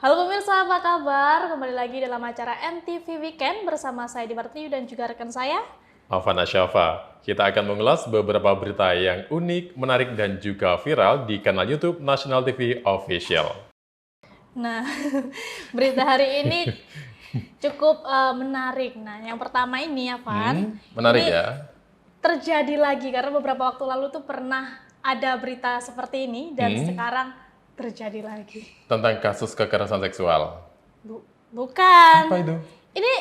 Halo pemirsa, apa kabar? Kembali lagi dalam acara MTV Weekend bersama saya Di Martiu dan juga rekan saya. Afana Syafa. Kita akan mengulas beberapa berita yang unik, menarik, dan juga viral di kanal YouTube National TV Official. Nah, berita hari ini cukup menarik. Nah, yang pertama ini ya, Van. Menarik ini ya? Terjadi lagi karena beberapa waktu lalu tuh pernah ada berita seperti ini dan sekarang terjadi lagi. Tentang kasus kekerasan seksual. Bukan. Apa itu? Ini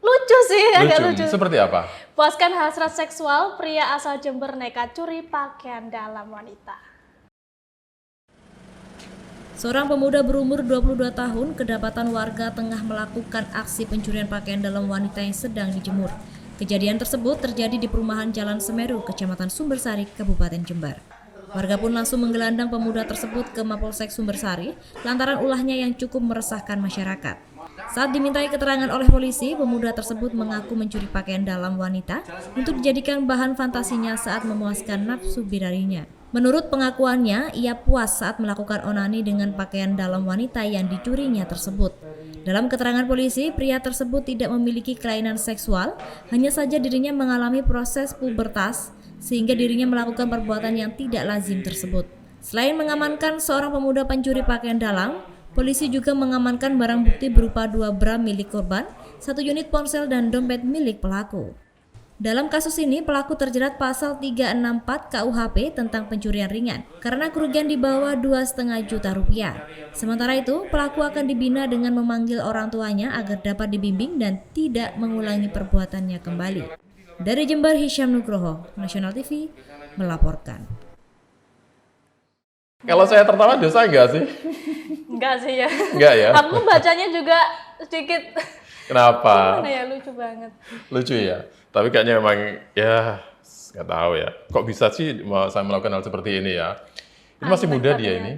lucu sih, agak lucu. Seperti apa? Puaskan hasrat seksual, pria asal Jember nekat curi pakaian dalam wanita. Seorang pemuda berumur 22 tahun kedapatan warga tengah melakukan aksi pencurian pakaian dalam wanita yang sedang dijemur. Kejadian tersebut terjadi di perumahan Jalan Semeru, Kecamatan Sumbersari, Kabupaten Jember. Warga pun langsung menggelandang pemuda tersebut ke Mapolsek Sumbersari lantaran ulahnya yang cukup meresahkan masyarakat. Saat dimintai keterangan oleh polisi, pemuda tersebut mengaku mencuri pakaian dalam wanita untuk dijadikan bahan fantasinya saat memuaskan nafsu birahinya. Menurut pengakuannya, ia puas saat melakukan onani dengan pakaian dalam wanita yang dicurinya tersebut. Dalam keterangan polisi, pria tersebut tidak memiliki kelainan seksual, hanya saja dirinya mengalami proses pubertas sehingga dirinya melakukan perbuatan yang tidak lazim tersebut. Selain mengamankan seorang pemuda pencuri pakaian dalam, polisi juga mengamankan barang bukti berupa 2 bra milik korban, 1 unit ponsel dan dompet milik pelaku. Dalam kasus ini, pelaku terjerat pasal 364 KUHP tentang pencurian ringan karena kerugian di bawah 2,5 juta rupiah. Sementara itu, pelaku akan dibina dengan memanggil orang tuanya agar dapat dibimbing dan tidak mengulangi perbuatannya kembali. Dari Jember, Hisyam Nugroho, National TV, melaporkan. Kalau saya tertawa dosa enggak sih? Enggak sih ya. Enggak ya? Aku bacanya juga sedikit. Kenapa? Gimana ya, lucu banget. Lucu ya? Tapi kayaknya memang ya nggak tahu ya. Kok bisa sih saya melakukan hal seperti ini ya? Ini masih muda dia ini.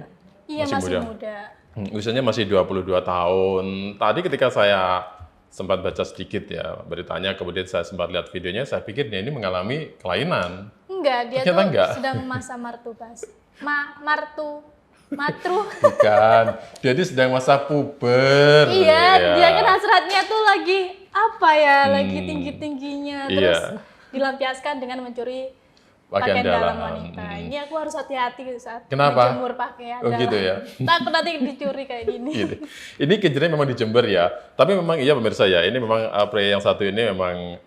Iya, masih muda. Usianya masih 22 tahun. Tadi ketika saya sempat baca sedikit ya beritanya, kemudian saya sempat lihat videonya, saya pikir dia ini mengalami kelainan. Enggak, dia Ternyata tuh enggak. sedang masa martubas. Matru. Bukan, dia ini sedang masa puber. Iya, ya. dia kan hasratnya tuh lagi apa ya, lagi tinggi-tingginya. Terus dilampiaskan dengan mencuri pakaian dalam wanita. Ini aku harus hati-hati saat Kenapa? menjemur pakaian Oh dalam. gitu ya? Takut nanti dicuri kayak gini. Gitu. Ini kejadian memang di Jember ya, tapi memang iya pemirsa ya, ini memang pria yang satu ini memang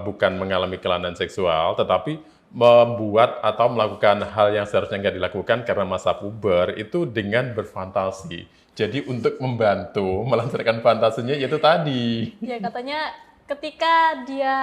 bukan mengalami kelainan seksual, tetapi membuat atau melakukan hal yang seharusnya nggak dilakukan karena masa puber itu dengan berfantasi. Jadi untuk membantu melancarkan fantasinya itu tadi. Ya katanya ketika dia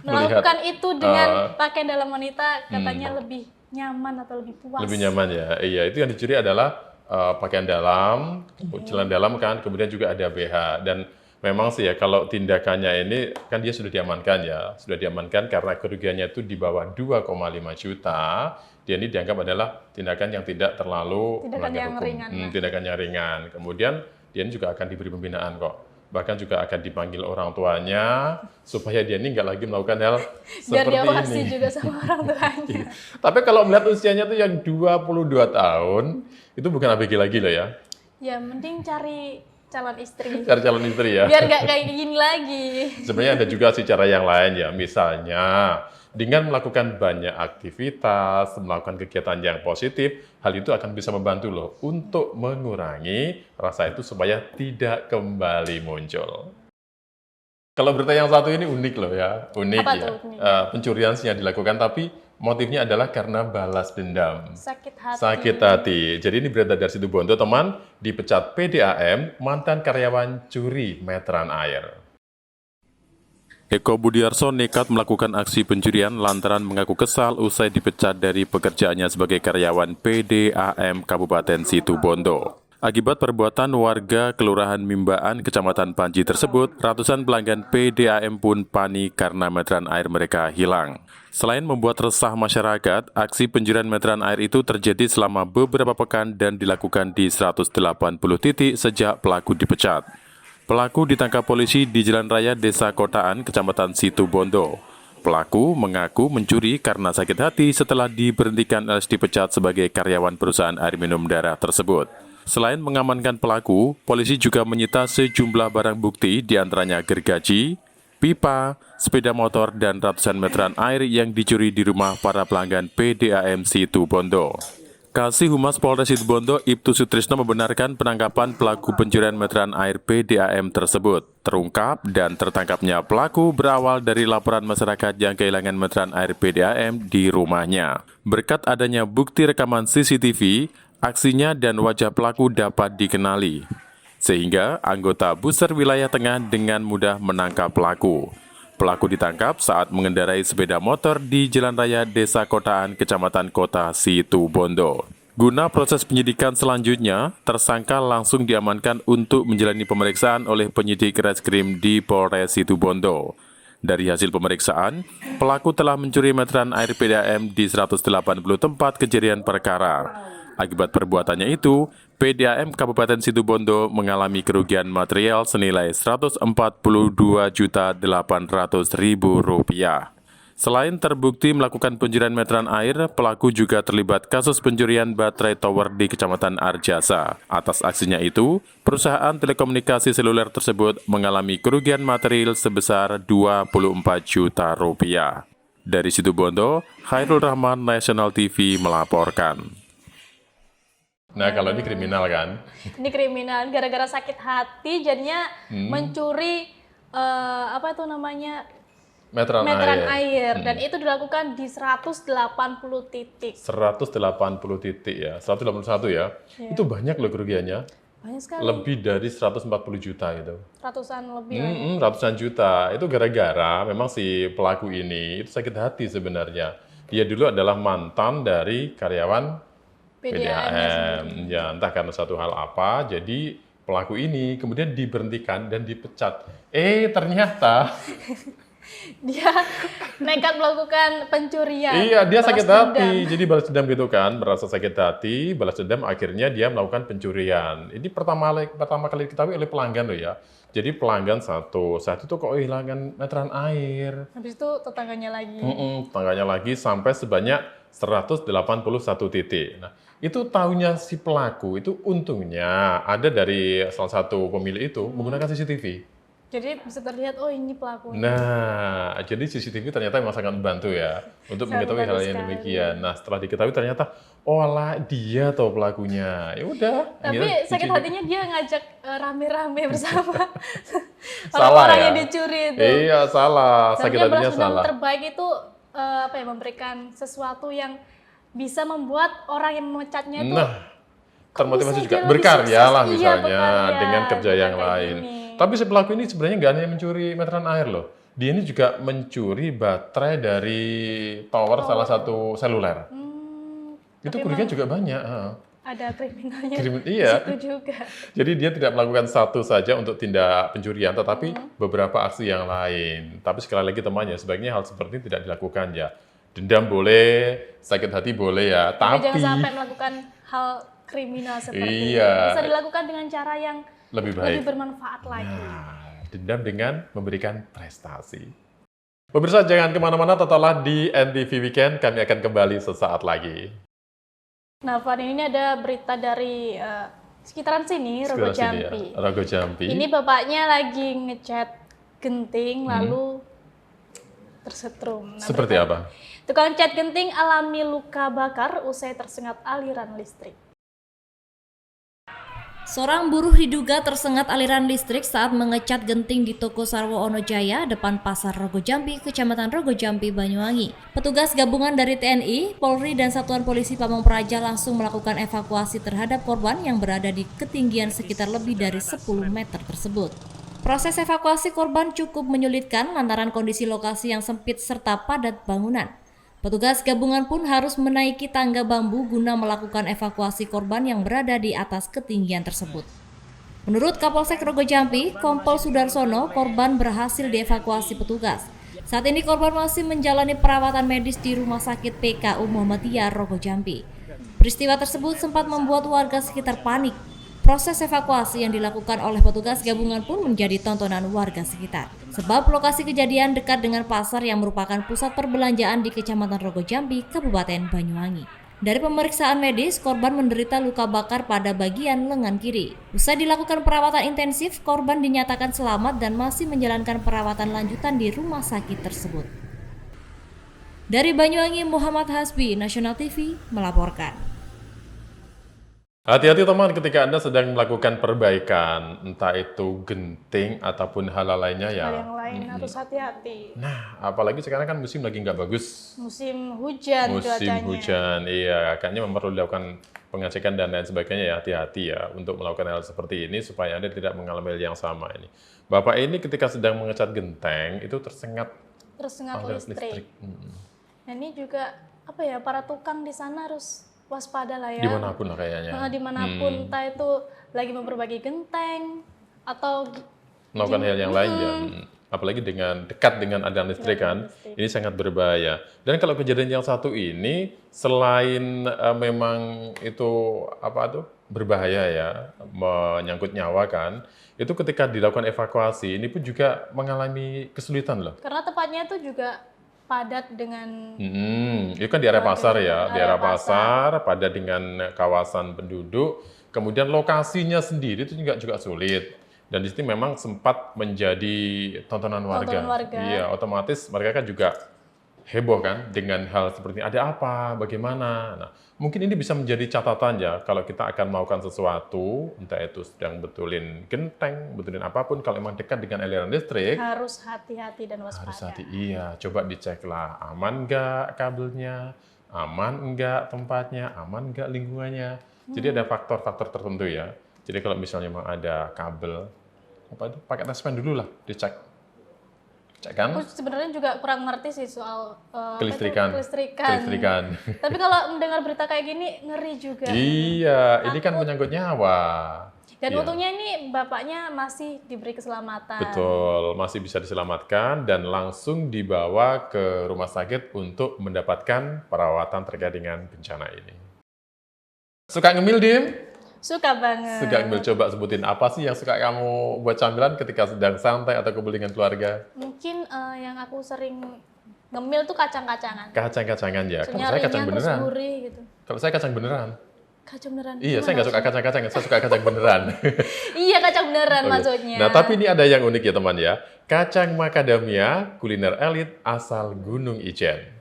melakukan itu dengan pakaian dalam wanita, katanya lebih nyaman atau lebih puas. Lebih nyaman ya, iya itu yang dicuri adalah pakaian dalam, celana dalam kan, kemudian juga ada BH. Dan memang sih ya kalau tindakannya ini kan dia sudah diamankan ya, sudah diamankan karena kerugiannya itu di bawah 2,5 juta. Dia ini dianggap adalah tindakan yang tidak terlalu melanggar hukum, tindakan yang ringan. Kemudian dia ini juga akan diberi pembinaan kok. Bahkan juga akan dipanggil orang tuanya supaya dia ini nggak lagi melakukan hal seperti ini. Biar diawasi juga sama orang tuanya. Tapi kalau melihat usianya tuh yang 22 tahun, itu bukan ABG lagi loh ya. Ya mending cari calon istri. Cari calon istri ya. Biar nggak kayak gini lagi. Sebenarnya ada juga sih cara yang lain ya. Misalnya dengan melakukan banyak aktivitas, melakukan kegiatan yang positif, hal itu akan bisa membantu loh untuk mengurangi rasa itu supaya tidak kembali muncul. Kalau berita yang satu ini unik loh ya, unik Apa ya. tuh, unik? Pencurian sih yang dilakukan, tapi motifnya adalah karena balas dendam. Sakit hati. Sakit hati. Jadi ini berita dari Situbondo, teman, dipecat PDAM, mantan karyawan curi meteran air. Eko Budiarso nekat melakukan aksi pencurian lantaran mengaku kesal usai dipecat dari pekerjaannya sebagai karyawan PDAM Kabupaten Situbondo. Akibat perbuatan warga Kelurahan Mimbaan, Kecamatan Panji tersebut, ratusan pelanggan PDAM pun panik karena meteran air mereka hilang. Selain membuat resah masyarakat, aksi pencurian meteran air itu terjadi selama beberapa pekan dan dilakukan di 180 titik sejak pelaku dipecat. Pelaku ditangkap polisi di Jalan Raya Desa Kotaan, Kecamatan Situbondo. Pelaku mengaku mencuri karena sakit hati setelah diberhentikan alias dipecat sebagai karyawan perusahaan air minum daerah tersebut. Selain mengamankan pelaku, polisi juga menyita sejumlah barang bukti diantaranya gergaji, pipa, sepeda motor, dan ratusan meteran air yang dicuri di rumah para pelanggan PDAM Situbondo. Kasih Humas Polres Situbondo, Ibtu Sutrisno membenarkan penangkapan pelaku pencurian meteran air PDAM tersebut. Terungkap dan tertangkapnya pelaku berawal dari laporan masyarakat yang kehilangan meteran air PDAM di rumahnya. Berkat adanya bukti rekaman CCTV, aksinya dan wajah pelaku dapat dikenali, sehingga anggota Buser Wilayah Tengah dengan mudah menangkap pelaku. Pelaku ditangkap saat mengendarai sepeda motor di Jalan Raya Desa Kotaan, Kecamatan Kota Situbondo. Guna proses penyidikan selanjutnya, tersangka langsung diamankan untuk menjalani pemeriksaan oleh penyidik Reskrim di Polres Situbondo. Dari hasil pemeriksaan, pelaku telah mencuri meteran air PDAM di 180 tempat kejadian perkara. Akibat perbuatannya itu, PDAM Kabupaten Situbondo mengalami kerugian material senilai Rp142.800.000. Selain terbukti melakukan pencurian meteran air, pelaku juga terlibat kasus pencurian baterai tower di Kecamatan Arjasa. Atas aksinya itu, perusahaan telekomunikasi seluler tersebut mengalami kerugian material sebesar Rp24 juta. Dari Situbondo, Khairul Rahman, National TV melaporkan. Nah, kalau ini kriminal kan? Ini kriminal, gara-gara sakit hati jadinya mencuri apa itu namanya? Meteran air. Dan itu dilakukan di 180 titik. 180 titik ya, 181 ya. Itu banyak loh kerugiannya. Banyak sekali. Lebih dari 140 juta itu. Ratusan lebih. Ratusan juta. Itu gara-gara memang si pelaku ini itu sakit hati sebenarnya. Dia dulu adalah mantan dari karyawan PDAM. Ya, entah karena satu hal apa, jadi pelaku ini kemudian diberhentikan dan dipecat. Ternyata dia nekat melakukan pencurian. Iya, dia sakit hati. Jadi balas dendam gitu kan, merasa sakit hati, balas dendam, akhirnya dia melakukan pencurian. Ini pertama kali diketahui oleh pelanggan loh ya. Jadi pelanggan saat itu kok kehilangan meteran air. Habis itu tetangganya lagi. Tetangganya lagi sampai sebanyak 181 titik. Nah, itu tahunya si pelaku itu untungnya ada dari salah satu pemilik itu menggunakan CCTV. Jadi bisa terlihat, oh ini pelakunya. Nah, jadi CCTV ternyata memang sangat membantu ya untuk mengetahui hal yang demikian. Nah, setelah diketahui ternyata, lah dia atau pelakunya. Ya udah. Tapi sakit hatinya dia ngajak rame-rame bersama salah orang ya? yang dicuri itu. Iya, salah. Sakit hatinya salah. Yang terbaik itu memberikan sesuatu yang bisa membuat orang yang memecatnya itu termotivasi juga berkarya lah misalnya dengan kerja yang lain. Tapi si pelaku ini sebenarnya nggak hanya mencuri meteran air loh. Dia ini juga mencuri baterai dari tower salah satu seluler. Itu kerugian juga banyak. Ada kriminalnya iya. situ juga. Jadi dia tidak melakukan satu saja untuk tindak pencurian, tetapi beberapa aksi yang lain. Tapi sekali lagi temannya, sebaiknya hal seperti ini tidak dilakukan ya. Dendam boleh, sakit hati boleh ya, tapi jangan sampai melakukan hal kriminal seperti ini. Bisa dilakukan dengan cara yang lebih bermanfaat lagi. Nah, dendam dengan memberikan prestasi. Pemirsa jangan kemana-mana, tetaplah di NTV Weekend, kami akan kembali sesaat lagi. Nah, Van, ini ada berita dari sekitaran sini, Rogo Jampi. Ya. Rogo Jampi. Ini bapaknya lagi ngecat genting, lalu tersetrum. Seperti apa? Tukang cat genting alami luka bakar usai tersengat aliran listrik. Seorang buruh diduga tersengat aliran listrik saat mengecat genting di toko Sarwo Onojaya depan Pasar Rogo Jampi, Kecamatan Rogo Jampi, Banyuwangi. Petugas gabungan dari TNI, Polri, dan Satuan Polisi Pamong Praja langsung melakukan evakuasi terhadap korban yang berada di ketinggian sekitar lebih dari 10 meter tersebut. Proses evakuasi korban cukup menyulitkan lantaran kondisi lokasi yang sempit serta padat bangunan. Petugas gabungan pun harus menaiki tangga bambu guna melakukan evakuasi korban yang berada di atas ketinggian tersebut. Menurut Kapolsek Rogo Jampi, Kompol Sudarsono, korban berhasil dievakuasi petugas. Saat ini korban masih menjalani perawatan medis di Rumah Sakit PKU Muhammadiyah Rogo Jampi. Peristiwa tersebut sempat membuat warga sekitar panik. Proses evakuasi yang dilakukan oleh petugas gabungan pun menjadi tontonan warga sekitar. Sebab lokasi kejadian dekat dengan pasar yang merupakan pusat perbelanjaan di Kecamatan Rogo Jampi, Kabupaten Banyuwangi. Dari pemeriksaan medis, korban menderita luka bakar pada bagian lengan kiri. Usai dilakukan perawatan intensif, korban dinyatakan selamat dan masih menjalankan perawatan lanjutan di rumah sakit tersebut. Dari Banyuwangi, Muhammad Hasbi, Nasional TV, melaporkan. Hati-hati teman ketika Anda sedang melakukan perbaikan, entah itu genting ataupun hal lainnya ya. Hal yang lain harus hati-hati. Nah, apalagi sekarang kan musim lagi nggak bagus. Musim hujan Musim cuacanya. hujan, iya. Kayaknya perlu dilakukan pengecekan dan lain sebagainya ya. Hati-hati ya untuk melakukan hal seperti ini supaya Anda tidak mengalami hal yang sama ini. Bapak ini ketika sedang mengecat genteng itu tersengat oleh listrik. Nah, ini juga apa ya, para tukang di sana harus waspada lah ya. Dimanapun lah kayaknya. Dimanapun, entah itu lagi memperbaiki genteng atau Melakukan hal yang lain ya. Apalagi dengan dekat dengan aliran listrik kan, ini sangat berbahaya. Dan kalau kejadian yang satu ini, selain memang itu berbahaya ya, menyangkut nyawa kan, itu ketika dilakukan evakuasi, ini pun juga mengalami kesulitan loh. karena tempatnya itu juga padat dengan Itu kan di area pasar ya, di area pasar, padat dengan kawasan penduduk, kemudian lokasinya sendiri itu juga sulit. Dan di sini memang sempat menjadi tontonan warga. Iya, otomatis mereka kan juga heboh kan dengan hal seperti ini. Ada apa, bagaimana? Nah, mungkin ini bisa menjadi catatan ya kalau kita akan melakukan sesuatu, entah itu sedang betulin genteng, betulin apapun, kalau memang dekat dengan aliran listrik, harus hati-hati dan waspada. harus hati. Iya, coba diceklah aman nggak kabelnya, aman nggak tempatnya, aman nggak lingkungannya. Jadi ada faktor-faktor tertentu ya. Jadi kalau misalnya memang ada kabel, pakai tes pen dulu lah, dicek. Cek kan? Aku sebenarnya juga kurang ngerti sih soal Kelistrikan. Tapi kalau mendengar berita kayak gini, ngeri juga. Iya, ini kan menyangkut nyawa. Dan Iya. untungnya ini bapaknya masih diberi keselamatan. Betul, masih bisa diselamatkan dan langsung dibawa ke rumah sakit untuk mendapatkan perawatan terkait dengan bencana ini. Suka ngemil, Dim? Suka banget. Suka ngemil, coba sebutin apa sih yang suka kamu buat camilan ketika sedang santai atau kumpul dengan keluarga? Mungkin yang aku sering ngemil tuh kacang-kacangan. Kacang-kacangan ya, kalau Soalnya saya kacang renyah terus beneran. gurih gitu. Kalau saya kacang beneran. Kacang beneran. Iya, saya Gimana nggak suka kacang-kacangan, saya suka kacang beneran. Iya, kacang beneran Oke. maksudnya. Nah, tapi ini ada yang unik ya teman ya. Kacang macadamia, kuliner elit asal Gunung Ijen.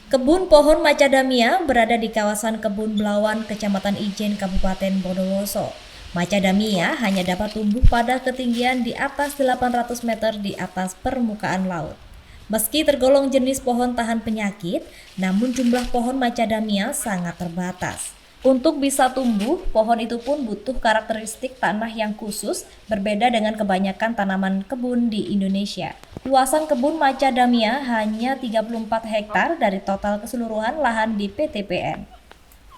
Kebun pohon macadamia berada di kawasan Kebun Belawan, Kecamatan Ijen, Kabupaten Bondowoso. Macadamia hanya dapat tumbuh pada ketinggian di atas 800 meter di atas permukaan laut. Meski tergolong jenis pohon tahan penyakit, namun jumlah pohon macadamia sangat terbatas. Untuk bisa tumbuh, pohon itu pun butuh karakteristik tanah yang khusus, berbeda dengan kebanyakan tanaman kebun di Indonesia. Luasan kebun macadamia hanya 34 hektar dari total keseluruhan lahan di PTPN.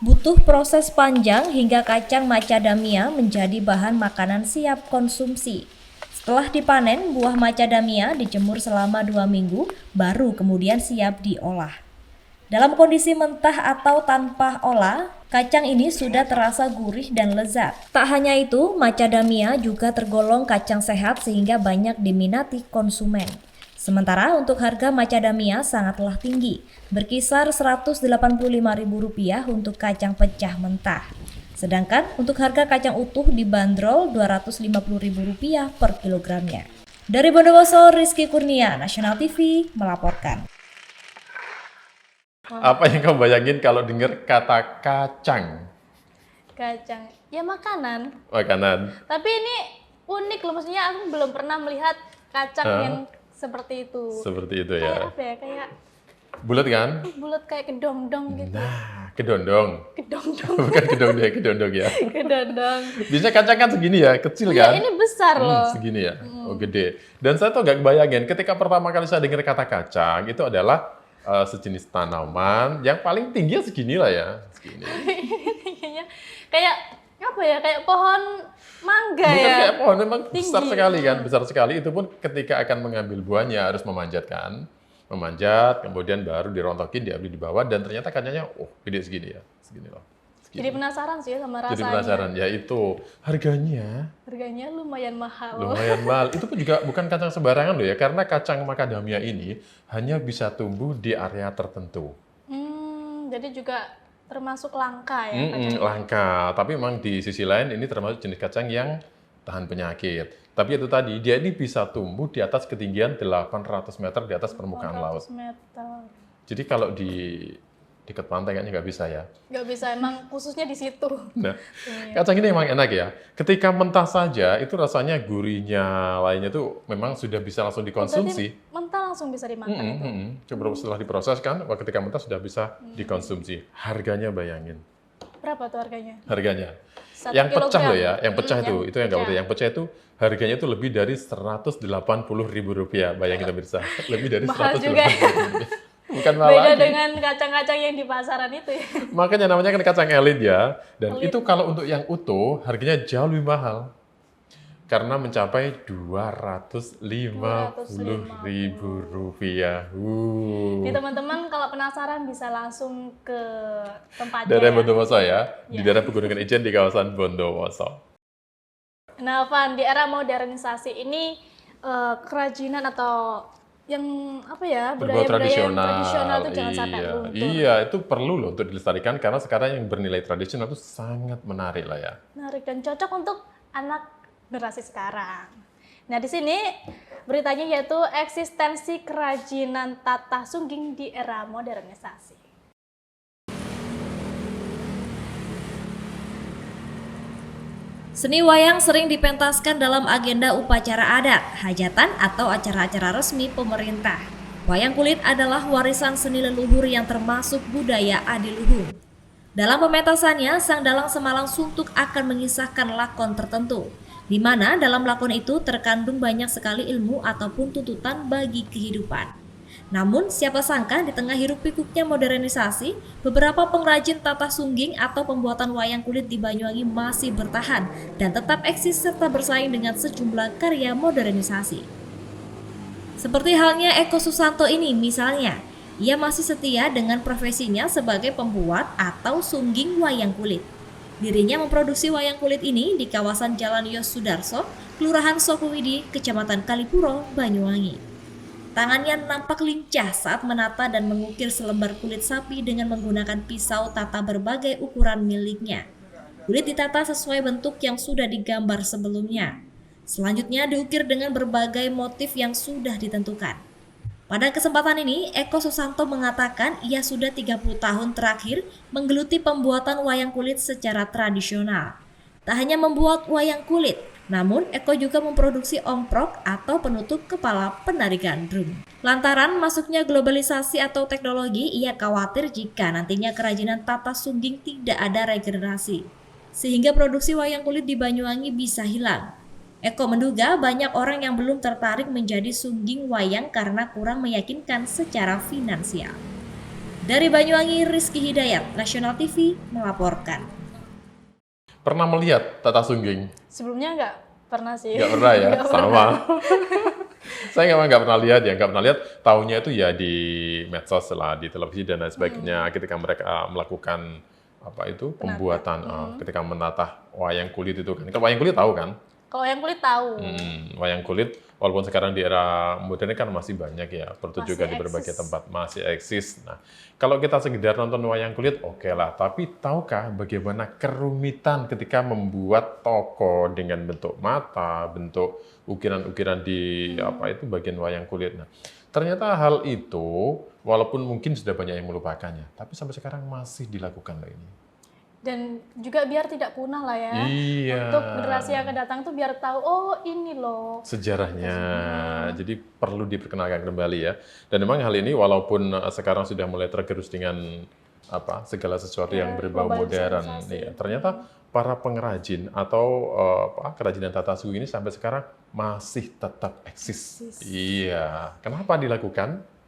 Butuh proses panjang hingga kacang macadamia menjadi bahan makanan siap konsumsi. Setelah dipanen, buah macadamia dijemur selama 2 minggu, baru kemudian siap diolah. Dalam kondisi mentah atau tanpa olah, kacang ini sudah terasa gurih dan lezat. Tak hanya itu, macadamia juga tergolong kacang sehat sehingga banyak diminati konsumen. Sementara untuk harga macadamia sangatlah tinggi, berkisar Rp185.000 untuk kacang pecah mentah. Sedangkan untuk harga kacang utuh dibanderol Rp250.000 per kilogramnya. Dari Bondowoso, Rizky Kurnia, Nasional TV, melaporkan. Apa yang kamu bayangin kalau dengar kata kacang? Kacang, ya makanan. Makanan. Tapi ini unik loh, maksudnya aku belum pernah melihat kacang yang seperti itu. Seperti itu Kayak ya. apa ya? Kayak Bulat kan? bulat kayak kedondong gitu. Nah, kedondong. Kedondong, Bukan kedondong ya. kedondong. Biasanya kacang kan segini ya, kecil Ya kan? ini besar loh. Segini ya, oh gede. Dan saya tuh gak bayangin, ketika pertama kali saya dengar kata kacang, itu adalah sejenis tanaman yang paling tinggi segini lah ya. Segini. Kayaknya kayak apa ya? Kayak pohon mangga Bukan ya. kayak pohon, memang besar Tinggi. sekali kan, besar sekali. Itu pun ketika akan mengambil buahnya harus memanjat, kemudian baru dirontokin, diambil di bawah, dan ternyata kacangnya, oh gede segini ya, segini loh. Jadi penasaran sih sama Jadi rasanya. penasaran, ya itu harganya Harganya lumayan mahal. lumayan mahal. Itu pun juga bukan kacang sembarangan loh ya, karena kacang macadamia ini hanya bisa tumbuh di area tertentu. Jadi juga termasuk langka ya kacang. Langka, tapi memang di sisi lain ini termasuk jenis kacang yang tahan penyakit. Tapi itu tadi, dia ini bisa tumbuh di atas ketinggian 800 meter di atas permukaan laut. 400 meter. Jadi kalau di dekat pantai kayaknya nggak bisa ya. Nggak bisa, emang khususnya di situ. Nah, kacang ini memang enak ya. Ketika mentah saja, itu rasanya gurihnya lainnya tuh memang sudah bisa langsung dikonsumsi. Berarti mentah langsung bisa dimakan itu. Coba setelah diproses kan, ketika mentah sudah bisa dikonsumsi. Harganya bayangin. Berapa tuh harganya? Harganya. 1 Yang pecah kilogram. loh ya, yang pecah itu yang nggak pecah. utuh. Yang pecah itu harganya itu lebih dari Rp180.000. Bayangin pemirsa, lebih dari Mahal Rp180.000. juga. Bukan mahal Beda lagi. dengan kacang-kacang yang di pasaran itu ya. Makanya namanya kan kacang elit ya. Dan itu kalau untuk yang utuh harganya jauh lebih mahal. Karena mencapai Rp250.000. Nih teman-teman kalau penasaran bisa langsung ke tempatnya Daerah ya. Bondowoso ya, di daerah Pegunungan Ijen di kawasan Bondowoso. Nah, Van, di era modernisasi ini kerajinan atau yang apa ya, Berbau budaya-budaya yang tradisional itu jangan sampai iya. luntur. Iya, itu perlu loh untuk dilestarikan karena sekarang yang bernilai tradisional itu sangat menarik lah ya. Menarik dan cocok untuk anak generasi sekarang. Nah, di sini beritanya yaitu eksistensi kerajinan tatah sungging di era modernisasi. Seni wayang sering dipentaskan dalam agenda upacara adat, hajatan, atau acara-acara resmi pemerintah. Wayang kulit adalah warisan seni leluhur yang termasuk budaya adiluhung. Dalam pementasannya, sang dalang semalang suntuk akan mengisahkan lakon tertentu, di mana dalam lakon itu terkandung banyak sekali ilmu ataupun tuntutan bagi kehidupan. Namun, siapa sangka di tengah hiruk-pikuknya modernisasi, beberapa pengrajin tatah sungging atau pembuatan wayang kulit di Banyuwangi masih bertahan dan tetap eksis serta bersaing dengan sejumlah karya modernisasi. Seperti halnya Eko Susanto ini misalnya, ia masih setia dengan profesinya sebagai pembuat atau sungging wayang kulit. Dirinya memproduksi wayang kulit ini di kawasan Jalan Yos Sudarso, Kelurahan Sokuwidi, Kecamatan Kalipuro, Banyuwangi. Tangannya nampak lincah saat menata dan mengukir selembar kulit sapi dengan menggunakan pisau tata berbagai ukuran miliknya. Kulit ditata sesuai bentuk yang sudah digambar sebelumnya. Selanjutnya diukir dengan berbagai motif yang sudah ditentukan. Pada kesempatan ini, Eko Susanto mengatakan ia sudah 30 tahun terakhir menggeluti pembuatan wayang kulit secara tradisional. Tak hanya membuat wayang kulit, namun Eko juga memproduksi omprok atau penutup kepala penari gandrung. Lantaran masuknya globalisasi atau teknologi, ia khawatir jika nantinya kerajinan tatah sungging tidak ada regenerasi, sehingga produksi wayang kulit di Banyuwangi bisa hilang. Eko menduga banyak orang yang belum tertarik menjadi sungging wayang karena kurang meyakinkan secara finansial. Dari Banyuwangi, Rizky Hidayat, Nasional TV melaporkan. Pernah melihat tatah sungging? Sebelumnya nggak pernah sih. Nggak pernah ya, Nggak sama. pernah. Saya nggak pernah lihat ya, nggak pernah lihat. Tahunya itu ya di medsos lah, di televisi dan lain sebagainya. Ketika mereka melakukan apa itu pembuatan, ketika menatah wayang kulit itu kan. Kalau wayang kulit tahu kan? Kalau wayang kulit tahu. Wayang kulit, walaupun sekarang di era modern kan masih banyak ya, bertujukan Masih di berbagai eksis. tempat, masih eksis. Nah, kalau kita sekedar nonton wayang kulit, oke lah. Tapi tahukah bagaimana kerumitan ketika membuat toko dengan bentuk mata, bentuk ukiran-ukiran di apa itu bagian wayang kulit. Nah, ternyata hal itu, walaupun mungkin sudah banyak yang melupakannya, tapi sampai sekarang masih dilakukan loh ini. Dan juga biar tidak punah lah ya. Iya. Untuk generasi yang akan datang tuh biar tahu, oh ini loh. Sejarahnya. Jadi perlu diperkenalkan kembali ya. Dan memang hal ini walaupun sekarang sudah mulai tergerus dengan apa segala sesuatu yang berbau modern, ya, ternyata para pengrajin atau kerajinan tatah sungging ini sampai sekarang masih tetap eksis. Iya. Kenapa dilakukan?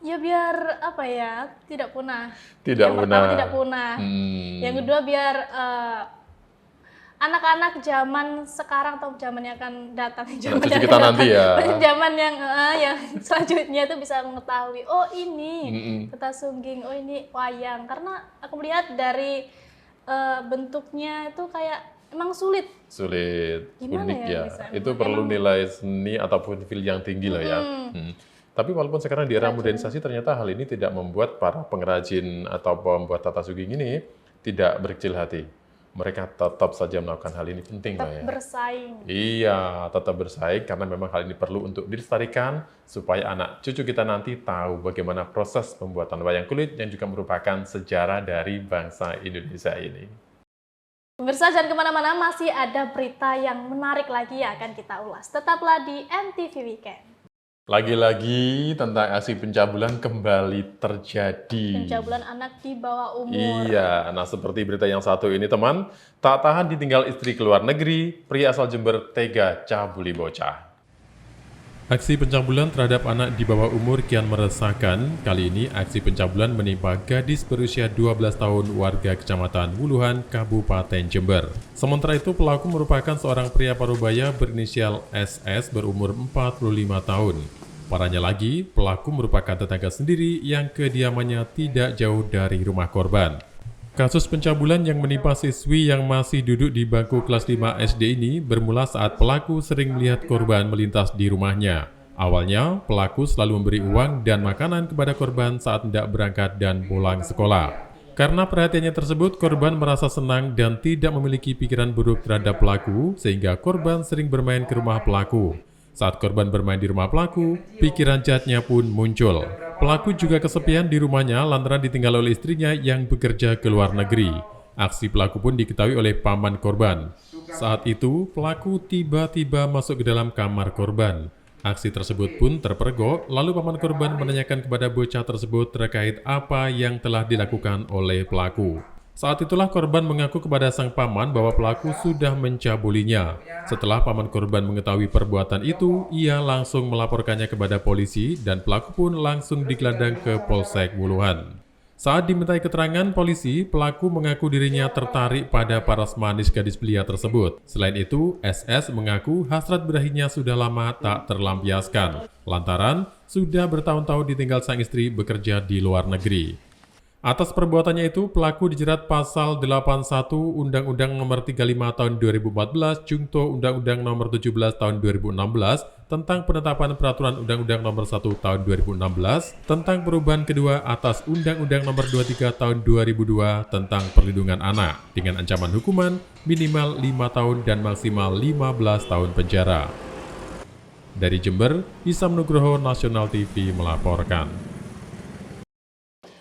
Ya biar apa ya, tidak punah. Tidak Yang punah. pertama tidak punah. Yang kedua biar anak-anak zaman sekarang atau zaman yang akan datang, zaman cucu yang kita akan nanti datang, ya. zaman yang selanjutnya itu bisa mengetahui, oh ini Tata Sungging, oh ini wayang, karena aku melihat dari bentuknya itu kayak emang sulit. Unik ya ya. bisa? Itu perlu nilai seni ataupun feel yang tinggi lah ya. Tapi walaupun sekarang di era modernisasi, ternyata hal ini tidak membuat para pengrajin atau pembuat tata sungging ini tidak berkecil hati. Mereka tetap saja melakukan hal ini, penting lah ya. Bersaing. Iya, tetap bersaing karena memang hal ini perlu untuk dilestarikan supaya anak cucu kita nanti tahu bagaimana proses pembuatan wayang kulit yang juga merupakan sejarah dari bangsa Indonesia ini. Pemirsa, jangan kemana-mana, masih ada berita yang menarik lagi yang akan kita ulas. Tetaplah di MTV Weekend. Lagi-lagi tentang aksi pencabulan kembali terjadi. Pencabulan anak di bawah umur. Iya, nah seperti berita yang satu ini teman, tak tahan ditinggal istri ke luar negeri, pria asal Jember tega cabuli bocah. Aksi pencabulan terhadap anak di bawah umur kian meresahkan. Kali ini aksi pencabulan menimpa gadis berusia 12 tahun warga Kecamatan Wuluhan, Kabupaten Jember. Sementara itu pelaku merupakan seorang pria parubaya berinisial SS berumur 45 tahun. Parahnya lagi, pelaku merupakan tetangga sendiri yang kediamannya tidak jauh dari rumah korban. Kasus pencabulan yang menimpa siswi yang masih duduk di bangku kelas 5 SD ini bermula saat pelaku sering melihat korban melintas di rumahnya. Awalnya, pelaku selalu memberi uang dan makanan kepada korban saat hendak berangkat dan pulang sekolah. Karena perhatiannya tersebut, korban merasa senang dan tidak memiliki pikiran buruk terhadap pelaku, sehingga korban sering bermain ke rumah pelaku. Saat korban bermain di rumah pelaku, pikiran jahatnya pun muncul. Pelaku juga kesepian di rumahnya lantaran ditinggal oleh istrinya yang bekerja ke luar negeri. Aksi pelaku pun diketahui oleh paman korban. Saat itu, pelaku tiba-tiba masuk ke dalam kamar korban. Aksi tersebut pun terpergok, lalu paman korban menanyakan kepada bocah tersebut terkait apa yang telah dilakukan oleh pelaku. Saat itulah korban mengaku kepada sang paman bahwa pelaku sudah mencabulinya. Setelah paman korban mengetahui perbuatan itu, ia langsung melaporkannya kepada polisi dan pelaku pun langsung digelandang ke Polsek Wuluhan. Saat dimintai keterangan polisi, pelaku mengaku dirinya tertarik pada paras manis gadis belia tersebut. Selain itu, SS mengaku hasrat birahinya sudah lama tak terlampiaskan, lantaran sudah bertahun-tahun ditinggal sang istri bekerja di luar negeri. Atas perbuatannya itu, pelaku dijerat pasal 81 Undang-Undang Nomor 35 Tahun 2014 Jungto Undang-Undang Nomor 17 Tahun 2016 tentang penetapan Peraturan Undang-Undang Nomor 1 Tahun 2016 tentang perubahan kedua atas Undang-Undang Nomor 23 Tahun 2002 tentang perlindungan anak dengan ancaman hukuman minimal 5 tahun dan maksimal 15 tahun penjara. Dari Jember, Isam Nugroho, Nasional TV melaporkan.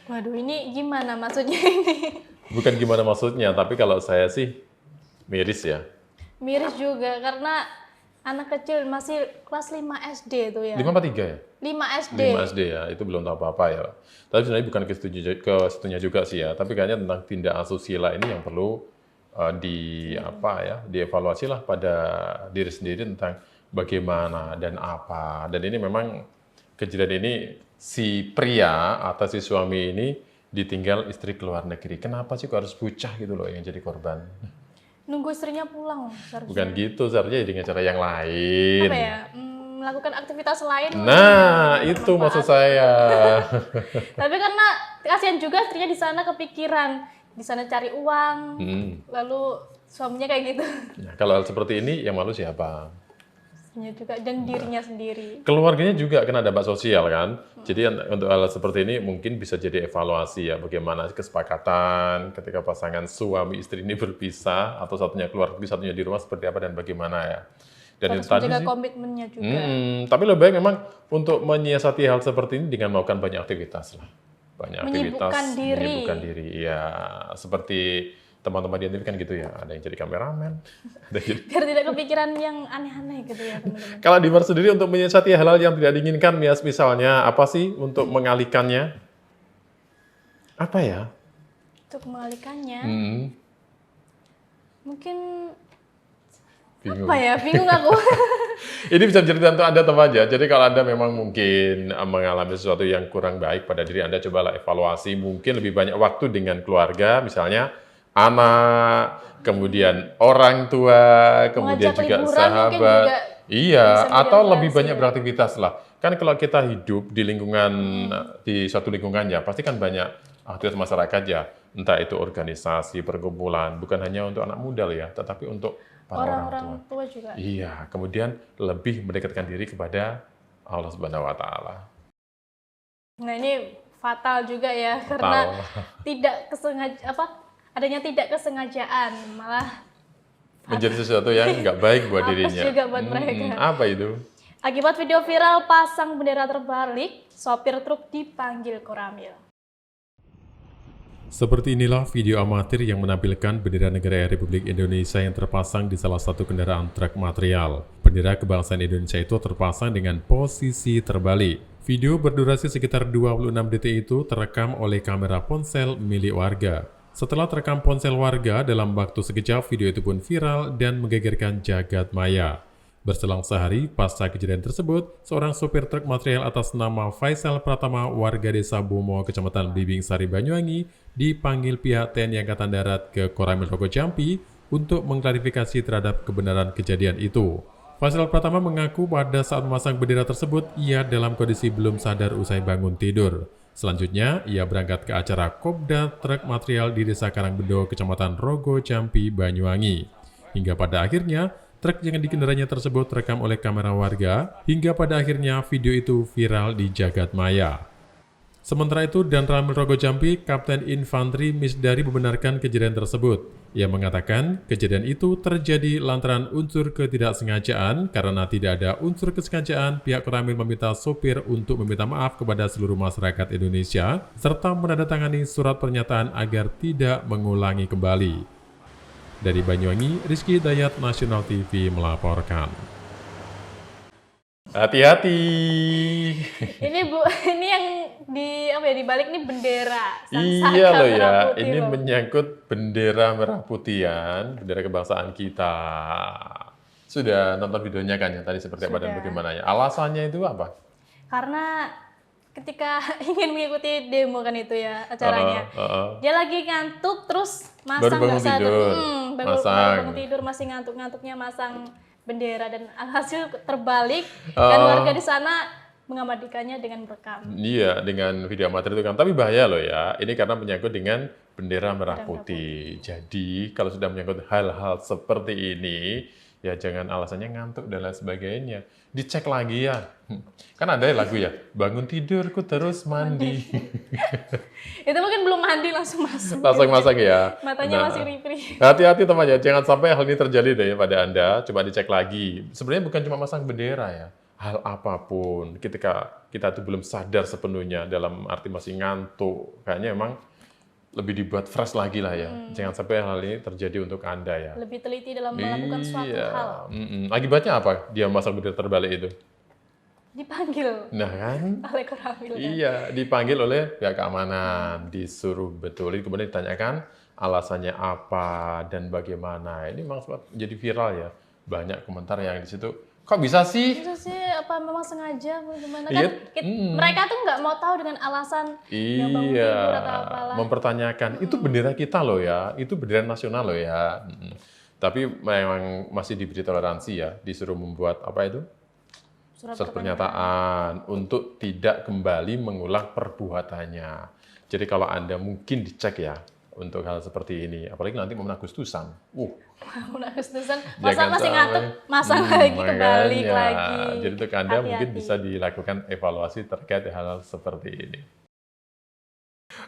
Waduh, ini gimana maksudnya ini? Bukan gimana maksudnya, tapi kalau saya sih miris ya. Miris juga, karena anak kecil masih kelas 5 SD itu ya. 5 apa 3 ya? 5 SD. 5 SD ya, itu belum tahu apa-apa ya. Tapi sebenarnya bukan ke situnya juga sih ya, tapi kayaknya tentang tindak asusila ini yang perlu dievaluasi lah pada diri sendiri tentang bagaimana dan apa. Dan ini memang kejadian ini si pria atau si suami ini ditinggal istri ke luar negeri. Kenapa sih kok harus bocah gitu loh yang jadi korban? Nunggu istrinya pulang seharusnya. Bukan gitu, seharusnya dengan cara yang lain. Apa ya? Melakukan aktivitas lain. Nah, itu maksud saya. Tapi karena kasihan juga istrinya di sana kepikiran, di sana cari uang, lalu suaminya kayak gitu. Nah, kalau hal seperti ini yang malu siapa? Juga dan dirinya sendiri. Keluarganya juga kena dampak sosial kan. Jadi untuk hal seperti ini mungkin bisa jadi evaluasi ya, bagaimana kesepakatan ketika pasangan suami istri ini berpisah atau satunya keluar negeri, satunya di rumah seperti apa dan bagaimana ya. Dan harus itu tadi menjaga sih, komitmennya juga. tapi lebih baik memang untuk menyiasati hal seperti ini dengan melakukan banyak aktivitas lah. Menyibukkan diri. Ya, seperti teman-teman di TV kan gitu ya, ada yang jadi kameramen, ada yang jadi... Biar tidak kepikiran yang aneh-aneh gitu ya teman-teman. Kalau Dimar sendiri untuk menyiasati hal-hal yang tidak diinginkan, misalnya apa sih untuk mengalihkannya? Apa ya? Untuk mengalihkannya, mungkin Bingung. apa ya? Bingung aku. Ini bisa cerita untuk Anda teman aja. Jadi kalau Anda memang mungkin mengalami sesuatu yang kurang baik pada diri Anda, cobalah evaluasi. Mungkin lebih banyak waktu dengan keluarga, misalnya anak, kemudian orang tua, kemudian Mengajak juga liburan mungkin sahabat. juga Iya, bisa menjadi atau lebih referensi banyak ya. beraktivitas lah. Kan kalau kita hidup di lingkungan, di suatu lingkungan ya, pasti kan banyak aktivitas masyarakat ya. Entah itu organisasi, perkumpulan, bukan hanya untuk anak muda loh ya, tetapi untuk para orang tua. Orang-orang tua juga. Iya, kemudian lebih mendekatkan diri kepada Allah Subhanahu wa Ta'ala. Nah ini fatal juga ya karena tidak adanya tidak kesengajaan malah Menjadi sesuatu yang nggak baik buat apes dirinya. juga buat mereka. Apa itu? Akibat video viral pasang bendera terbalik, sopir truk dipanggil Koramil. Seperti inilah video amatir yang menampilkan bendera negara Republik Indonesia yang terpasang di salah satu kendaraan truk material. Bendera kebangsaan Indonesia itu terpasang dengan posisi terbalik. Video berdurasi sekitar 26 detik itu terekam oleh kamera ponsel milik warga. Setelah terekam ponsel warga, dalam waktu sekejap video itu pun viral dan menggegerkan jagat maya. Berselang sehari pasca kejadian tersebut, seorang sopir truk material atas nama Faisal Pratama warga desa Bomo, Kecamatan Blimbing Sari, Banyuwangi, dipanggil pihak TNI Angkatan Darat ke Koramil Rogo Jampi untuk mengklarifikasi terhadap kebenaran kejadian itu. Faisal Pratama mengaku pada saat memasang bendera tersebut, ia dalam kondisi belum sadar usai bangun tidur. Selanjutnya, ia berangkat ke acara Kopda Truk Material di Desa Karangbendo, Kecamatan Rogo Jampi, Banyuwangi. Hingga pada akhirnya, truk yang dikendaranya tersebut terekam oleh kamera warga, hingga pada akhirnya video itu viral di jagat maya. Sementara itu, Danramil Rogo Jampi, Kapten Infanteri Misdari membenarkan kejadian tersebut. Ia mengatakan kejadian itu terjadi lantaran unsur ketidaksengajaan. Karena tidak ada unsur kesengajaan, pihak Koramil meminta sopir untuk meminta maaf kepada seluruh masyarakat Indonesia serta menandatangani surat pernyataan agar tidak mengulangi kembali. Dari Banyuwangi, Rizky Dayat, Nasional TV melaporkan. Hati-hati. Ini ini yang di balik ini bendera. Iya loh ya, merah putih ini loh. menyangkut bendera merah putihan, bendera kebangsaan kita. Sudah nonton videonya kan ya tadi seperti apa dan Sudah. bagaimana ya? Alasannya itu apa? Karena ketika ingin mengikuti demo kan itu ya acaranya. Dia lagi ngantuk terus masang Baru bangun nggak sadar. tidur, Baru masang. bangun tidur masih ngantuk-ngantuknya masang bendera dan alhasil terbalik dan warga di sana mengabadikannya dengan merekam. Iya, dengan video amatir itu kan. Tapi bahaya loh ya, ini karena menyangkut dengan bendera merah putih. Jadi kalau sudah menyangkut hal-hal seperti ini, ya jangan alasannya ngantuk dan lain sebagainya. Dicek lagi ya. Kan ada lagu ya, bangun tidurku terus mandi. Itu mungkin belum mandi langsung masuk. Langsung masak ya. Matanya Nah, masih ripri. hati-hati teman ya, jangan sampai hal ini terjadi deh pada Anda. Coba dicek lagi. Sebenarnya bukan cuma masang bendera ya. Hal apapun, ketika kita tuh belum sadar sepenuhnya dalam arti masih ngantuk, kayaknya emang lebih dibuat fresh lagi lah ya. Jangan sampai hal ini terjadi untuk Anda ya. Lebih teliti dalam melakukan suatu hal. Akibatnya apa? Dia masang bendera terbalik itu. Dipanggil Nah kan? oleh Koramil kan. Iya, dipanggil oleh pihak keamanan, disuruh betulin, kemudian ditanyakan alasannya apa dan bagaimana. Ini memang sempat jadi viral ya. Banyak komentar yang di situ, kok bisa sih? Itu sih apa memang sengaja atau gimana Iya, kan? Mereka tuh nggak mau tahu dengan alasan yang bangun Iya, tidur atau apalah. mempertanyakan, itu bendera kita loh ya, itu bendera nasional loh ya. Tapi memang masih diberi toleransi ya, disuruh membuat apa itu? Surat pernyataan untuk tidak kembali mengulang perbuatannya. Jadi kalau Anda mungkin dicek ya untuk hal seperti ini, apalagi nanti mau Agustusan. Agustusan, masa Jangan masih sampai. ngantuk, masang lagi kebalik Makanya. lagi. Jadi untuk Anda mungkin Hati-hati. bisa dilakukan evaluasi terkait hal-hal seperti ini.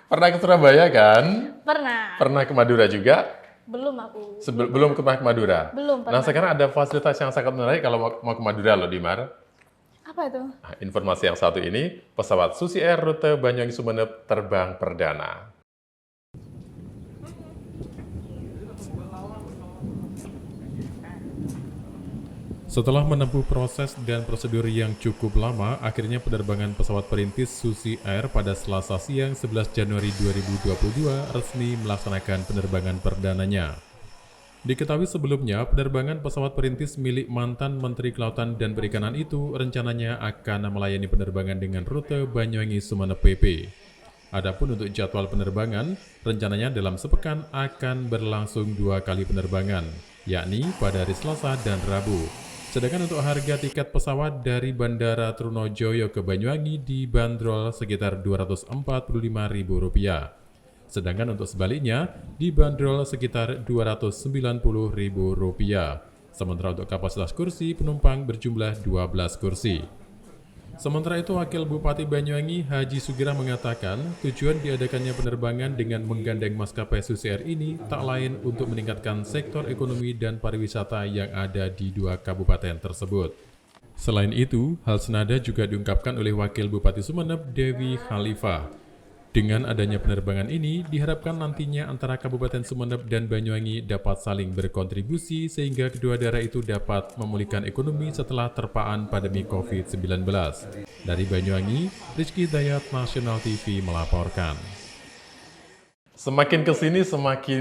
Pernah ke Surabaya kan? Pernah. Pernah ke Madura juga? Belum aku. Belum pernah ke Madura? Belum Nah pernah. sekarang ada fasilitas yang sangat menarik kalau mau ke Madura loh, Dimar. Apa itu? Nah, informasi yang satu ini, pesawat Susi Air rute Banyuwangi Sumeneb terbang perdana. Setelah menempuh proses dan prosedur yang cukup lama, akhirnya penerbangan pesawat perintis Susi Air pada Selasa siang 11 Januari 2022 resmi melaksanakan penerbangan perdananya. Diketahui sebelumnya, penerbangan pesawat perintis milik mantan Menteri Kelautan dan Perikanan itu rencananya akan melayani penerbangan dengan rute Banyuwangi Sumeneb PP. Adapun untuk jadwal penerbangan, rencananya dalam sepekan akan berlangsung 2 kali penerbangan, yakni pada hari Selasa dan Rabu. Sedangkan untuk harga tiket pesawat dari Bandara Trunojoyo ke Banyuwangi dibanderol sekitar Rp245.000. Sedangkan untuk sebaliknya dibanderol sekitar Rp290.000. Sementara untuk kapasitas kursi penumpang berjumlah 12 kursi. Sementara itu, Wakil Bupati Banyuwangi Haji Sugira mengatakan tujuan diadakannya penerbangan dengan menggandeng maskapai Susi Air ini tak lain untuk meningkatkan sektor ekonomi dan pariwisata yang ada di 2 kabupaten tersebut. Selain itu, hal senada juga diungkapkan oleh Wakil Bupati Sumeneb Dewi Khalifah. Dengan adanya penerbangan ini, diharapkan nantinya antara Kabupaten Sumeneb dan Banyuwangi dapat saling berkontribusi sehingga kedua daerah itu dapat memulihkan ekonomi setelah terpaan pandemi COVID-19. Dari Banyuwangi, Rizky Dayat, Nasional TV melaporkan. Semakin ke sini semakin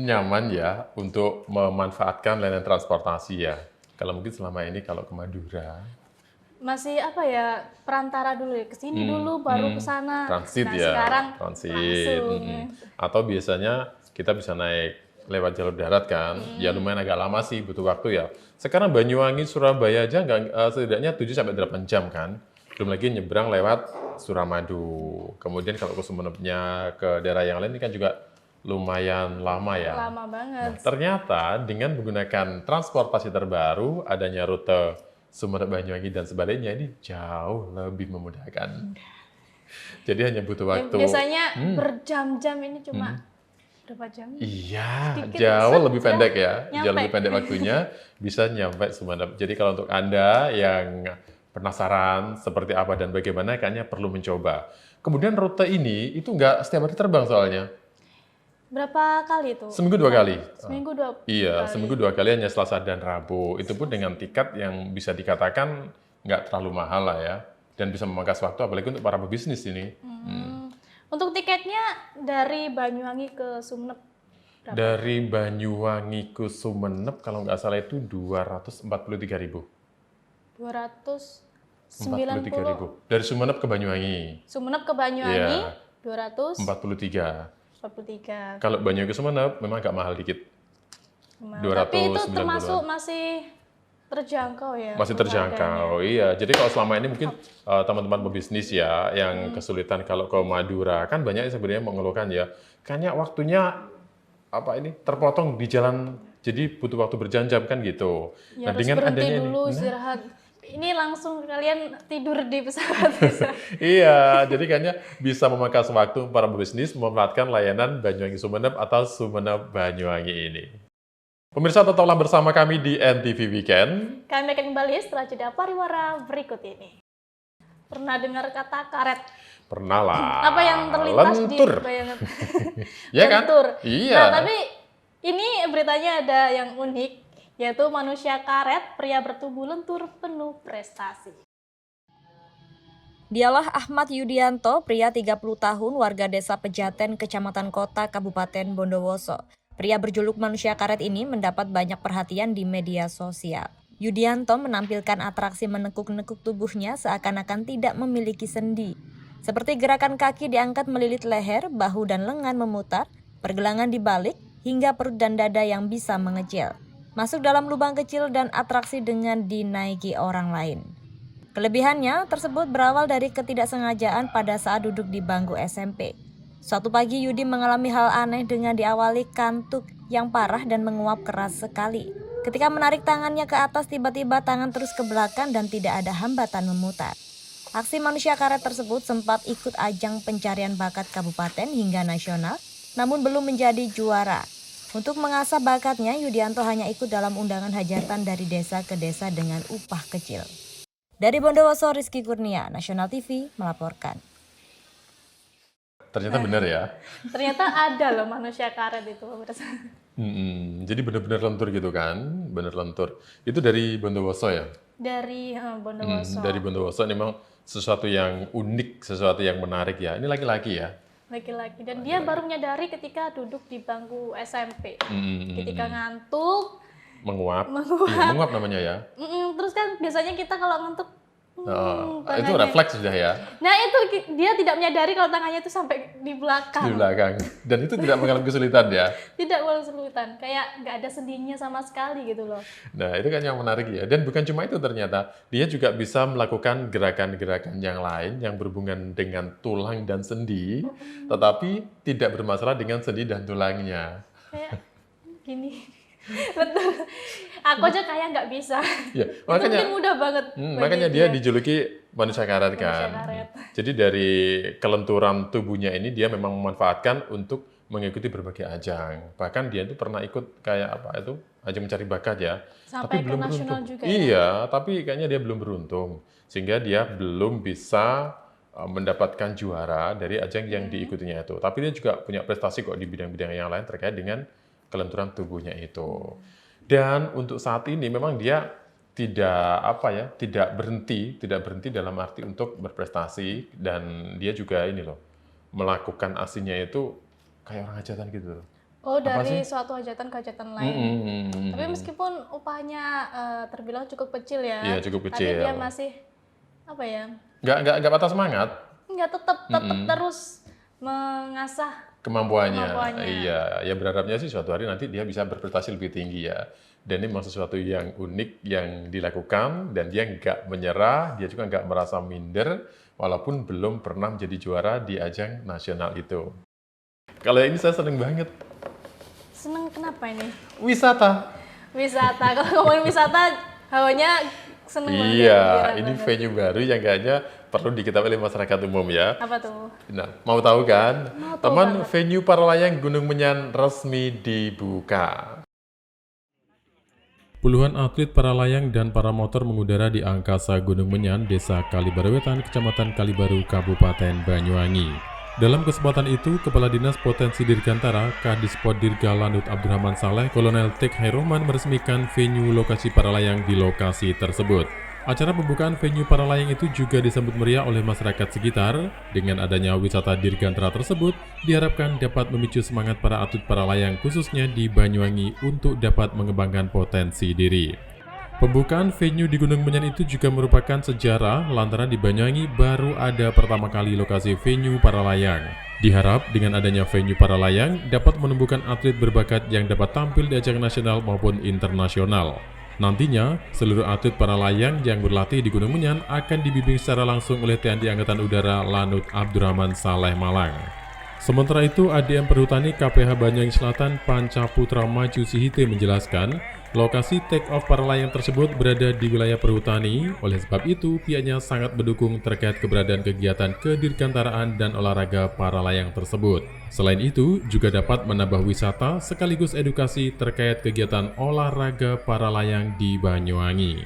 nyaman ya untuk memanfaatkan layanan transportasi ya. Kalau mungkin selama ini kalau ke Madura, Masih apa ya, perantara dulu ya, ke sini dulu baru ke sana. transit Nah, ya, sekarang transit. langsung. Atau biasanya kita bisa naik lewat jalur darat kan, ya lumayan agak lama sih, butuh waktu ya. Sekarang Banyuwangi, Surabaya aja setidaknya 7-8 jam kan, belum lagi nyebrang lewat Suramadu. Kemudian kalau ke Sumenebnya, ke daerah yang lain ini kan juga lumayan lama ya. Lama banget. Nah, ternyata dengan menggunakan transportasi terbaru, adanya rute Sumeneb Banyuwangi dan sebaliknya ini jauh lebih memudahkan. Jadi hanya butuh waktu. Biasanya berjam-jam, ini cuma berapa jam? Iya, Sedikit jauh lebih saja pendek ya. Jauh nyampe. lebih pendek waktunya, bisa nyampe Sumeneb. Jadi kalau untuk Anda yang penasaran seperti apa dan bagaimana, kayaknya perlu mencoba. Kemudian rute ini itu nggak setiap hari terbang soalnya. Berapa kali itu? Seminggu 2 kali. Seminggu 2 Iya, kali. seminggu 2 kali hanya Selasa dan Rabu. Itu pun dengan tiket yang bisa dikatakan nggak terlalu mahal lah ya. Dan bisa memangkas waktu, apalagi untuk para pebisnis ini. Untuk tiketnya dari Banyuwangi ke Sumeneb berapa? Dari Banyuwangi ke Sumeneb, kalau nggak salah itu 243.000. 290. Dari Sumeneb ke Banyuwangi, Sumeneb ke Banyuwangi Iya. 243. 43. Kalau Banyuwangi ke Sumeneb memang agak mahal dikit. Tapi itu 290-an. termasuk masih terjangkau ya? Masih untuk terjangkau, iya. Jadi kalau selama ini mungkin teman-teman pebisnis ya yang kesulitan kalau ke Madura, kan banyak yang sebenarnya mengeluhkan ya, kayaknya waktunya terpotong di jalan, jadi butuh waktu berjam-jam kan gitu. harganya. Ya, harus berhenti dulu, istirahat. Ini langsung kalian tidur di pesawat. Iya, jadi kayaknya bisa memangkas waktu para pebisnis memanfaatkan layanan Banyuwangi Sumeneb atau Sumeneb Banyuwangi ini. Pemirsa, tetaplah bersama kami di NTV Weekend. Kami akan kembali setelah jeda pariwara berikut ini. Pernah dengar kata karet? Pernah lah. Apa yang terlintas lentur. di bayangan? Iya kan? Lentur. Iya. Nah, tapi ini beritanya ada yang unik, yaitu manusia karet, pria bertubuh lentur penuh prestasi. Dialah Ahmad Yudianto, pria 30 tahun, warga desa Pejaten, Kecamatan Kota, Kabupaten Bondowoso. Pria berjuluk manusia karet ini mendapat banyak perhatian di media sosial. Yudianto menampilkan atraksi menekuk-nekuk tubuhnya seakan-akan tidak memiliki sendi. Seperti gerakan kaki diangkat melilit leher, bahu dan lengan memutar, pergelangan dibalik, hingga perut dan dada yang bisa mengecil. Masuk dalam lubang kecil dan atraksi dengan dinaiki orang lain. Kelebihannya tersebut berawal dari ketidaksengajaan pada saat duduk di bangku SMP. Suatu pagi Yudi mengalami hal aneh dengan diawali kantuk yang parah dan menguap keras sekali. Ketika menarik tangannya ke atas, tiba-tiba tangan terus ke belakang dan tidak ada hambatan memutar. Aksi manusia karet tersebut sempat ikut ajang pencarian bakat kabupaten hingga nasional, namun belum menjadi juara. Untuk mengasah bakatnya, Yudianto hanya ikut dalam undangan hajatan dari desa ke desa dengan upah kecil. Dari Bondowoso, Rizky Kurnia, Nasional TV melaporkan. Ternyata benar ya. Ternyata ada loh manusia karet itu. Jadi benar-benar lentur gitu kan, benar lentur. Itu dari Bondowoso ya? Dari Bondowoso. Dari Bondowoso memang sesuatu yang unik, sesuatu yang menarik ya. Ini laki-laki ya? Laki-laki. Dan dia baru menyadari ketika duduk di bangku SMP. Ketika ngantuk, Menguap. Menguap. Iya, menguap namanya ya. terus kan biasanya kita kalau ngantuk Itu tangannya. refleks sudah ya Nah itu dia tidak menyadari kalau tangannya itu sampai di di belakang. belakang. Dan itu tidak mengalami kesulitan ya. Tidak boleh kesulitan, kayak nggak ada sendinya sama sekali gitu loh. Nah, itu kan yang menarik ya. Dan bukan cuma itu ternyata, dia juga bisa melakukan gerakan-gerakan yang lain yang berhubungan dengan tulang dan sendi, tetapi tidak bermasalah dengan sendi dan tulangnya. Kayak gini. Betul. Aku aja kayak nggak bisa. Ya, Itu makanya mungkin mudah banget. bagi makanya dia dijuluki manusia karet Manusia kan. karet. Jadi dari kelenturan tubuhnya ini dia memang memanfaatkan untuk mengikuti berbagai ajang. Bahkan dia itu pernah ikut kayak apa itu ajang mencari bakat ya. Sampai tapi ke belum nasional beruntung. juga ya? Iya, tapi kayaknya dia belum beruntung sehingga dia belum bisa mendapatkan juara dari ajang yang diikutinya itu. Tapi dia juga punya prestasi kok di bidang-bidang yang lain terkait dengan kelenturan tubuhnya itu. Dan untuk saat ini memang dia tidak berhenti dalam arti untuk berprestasi dan dia juga ini loh melakukan aksinya itu kayak orang hajatan gitu loh. Oh, Apa dari sih? suatu hajatan ke hajatan lain. Tapi meskipun upahnya terbilang cukup kecil ya. Iya, cukup Tapi kecil. dia masih apa ya? Nggak patah semangat Nggak tetap terus mengasah kemampuannya. Kemampuannya. Iya, ya berharapnya sih suatu hari nanti dia bisa berprestasi lebih tinggi ya. Dan ini memang sesuatu yang unik yang dilakukan dan dia nggak menyerah, dia juga nggak merasa minder walaupun belum pernah menjadi juara di ajang nasional itu. Kalau ini saya seneng banget. seneng kenapa ini? Wisata. Wisata. Kalau ngomongin wisata, hawanya seneng banget. Iya, gembira ini banget. venue baru yang kayaknya perlu diketahui oleh masyarakat umum ya. Apa tuh? Nah, mau tahu kan? Mau tahu Teman, banget. venue para layang Gunung Menyan resmi dibuka. Puluhan atlet para layang dan para motor mengudara di angkasa Gunung Menyan, Desa Kalibaru Wetan, Kecamatan Kalibaru, Kabupaten Banyuwangi. Dalam kesempatan itu, Kepala Dinas Potensi Dirgantara, Kadispod Dirga Lanut Abdurrahman Saleh, Kolonel Tek Hairahman meresmikan venue lokasi para layang di lokasi tersebut. Acara pembukaan venue para layang itu juga disambut meriah oleh masyarakat sekitar. Dengan adanya wisata Dirgantara tersebut, diharapkan dapat memicu semangat para atlet para layang khususnya di Banyuwangi untuk dapat mengembangkan potensi diri. Pembukaan venue di Gunung Menyan itu juga merupakan sejarah lantaran di Banyuwangi baru ada pertama kali lokasi venue para layang. Diharap dengan adanya venue para layang dapat menumbuhkan atlet berbakat yang dapat tampil di ajang nasional maupun internasional. Nantinya, seluruh atlet para layang yang berlatih di Gunung Menyan akan dibimbing secara langsung oleh TNI Angkatan Udara Lanut Abdurrahman Saleh Malang. Sementara itu, ADM Perhutani KPH Banyuwangi Selatan Panca Putra Maju Sihite menjelaskan, lokasi take-off para layang tersebut berada di wilayah perhutani, oleh sebab itu pihaknya sangat mendukung terkait keberadaan kegiatan kedirgantaraan dan olahraga para layang tersebut. Selain itu, juga dapat menambah wisata sekaligus edukasi terkait kegiatan olahraga para layang di Banyuwangi.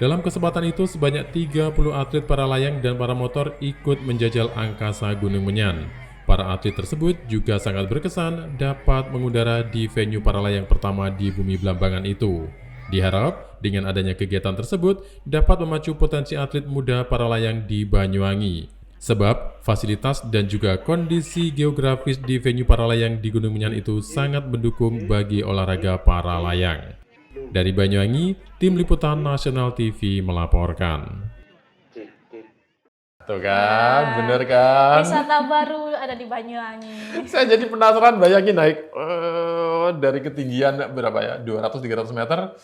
Dalam kesempatan itu, sebanyak 30 atlet para layang dan para motor ikut menjajal angkasa Gunung Menyan. Para atlet tersebut juga sangat berkesan dapat mengudara di venue para layang pertama di Bumi Blambangan itu. Diharap dengan adanya kegiatan tersebut dapat memacu potensi atlet muda para layang di Banyuwangi. Sebab fasilitas dan juga kondisi geografis di venue para layang di Gunung Menyan itu sangat mendukung bagi olahraga para layang. Dari Banyuwangi, Tim Liputan Nasional TV melaporkan. Tuh kan, bener kan? Wisata baru ada di Banyuwangi. Saya jadi penasaran, bayangin naik dari ketinggian berapa ya, 200-300 meter.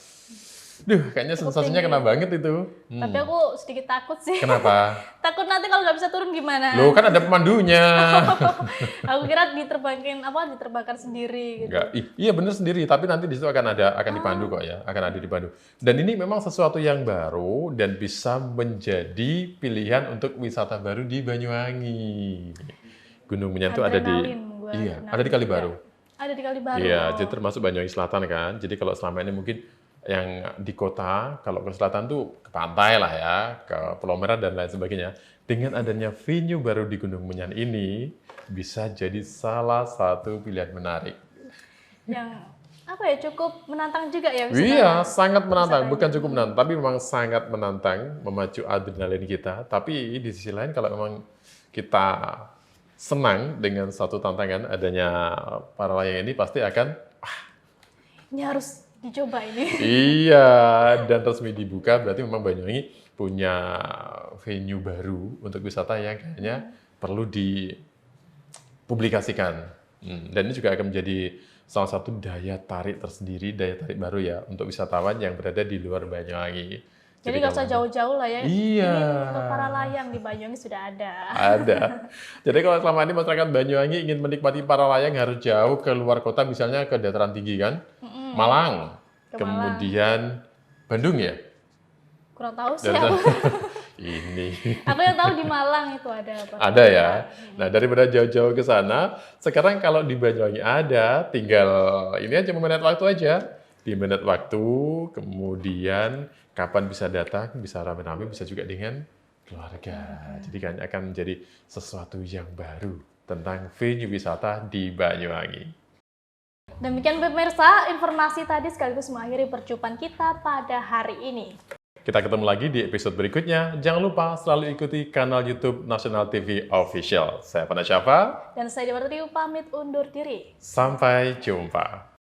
Duh, kayaknya sensasinya kena banget itu. Tapi aku sedikit takut sih. Kenapa? Takut nanti kalau nggak bisa turun gimana? Loh, kan ada pemandunya. Aku kira diterbangkan sendiri gitu. Enggak, iya bener sendiri, tapi nanti di situ akan dipandu kok ya, akan ada dipandu. Dan ini memang sesuatu yang baru dan bisa menjadi pilihan untuk wisata baru di Banyuwangi. Gunung Menyan itu ada di ada di Kalibaru. Ada di Kalibaru. Iya, jadi termasuk Banyuwangi Selatan kan. Jadi kalau selama ini mungkin yang di kota, kalau ke selatan tuh ke pantai lah ya, ke Pulau Merah dan lain sebagainya. Dengan adanya venue baru di Gunung Menyan ini, bisa jadi salah satu pilihan menarik. Yang apa ya, cukup menantang juga ya. Iya, sangat menantang. Bukan cukup menantang, tapi memang sangat menantang, memacu adrenalin kita. Tapi di sisi lain kalau memang kita senang dengan satu tantangan adanya para layang ini, pasti akan Ini harus dicoba ini. iya, dan resmi dibuka berarti memang Banyuwangi punya venue baru untuk wisata yang kayaknya perlu dipublikasikan. Dan ini juga akan menjadi salah satu daya tarik tersendiri, daya tarik baru ya untuk wisatawan yang berada di luar Banyuwangi. Jadi nggak usah jauh-jauh lah ya. Iya. Ini untuk para layang di Banyuwangi sudah ada. Ada. Jadi kalau selama ini masyarakat Banyuwangi ingin menikmati para layang harus jauh ke luar kota, misalnya ke dataran tinggi kan, Malang, Ke kemudian Bandung ya. Kurang tahu sih Dari aku. ini. Aku yang tahu di Malang itu ada apa. Ada ya. Nah, daripada jauh-jauh ke sana, sekarang kalau di Banyuwangi ada, tinggal ini aja memanage waktu aja. Di manage waktu, kemudian kapan bisa datang, bisa rame-rame, bisa juga dengan keluarga. Jadi kan akan menjadi sesuatu yang baru tentang venue wisata di Banyuwangi. Demikian pemirsa, informasi tadi sekaligus mengakhiri perjumpaan kita pada hari ini. Kita ketemu lagi di episode berikutnya. Jangan lupa selalu ikuti kanal YouTube Nasional TV Official. Saya Pana Syafa. Dan saya Dewarti pamit undur diri. Sampai jumpa.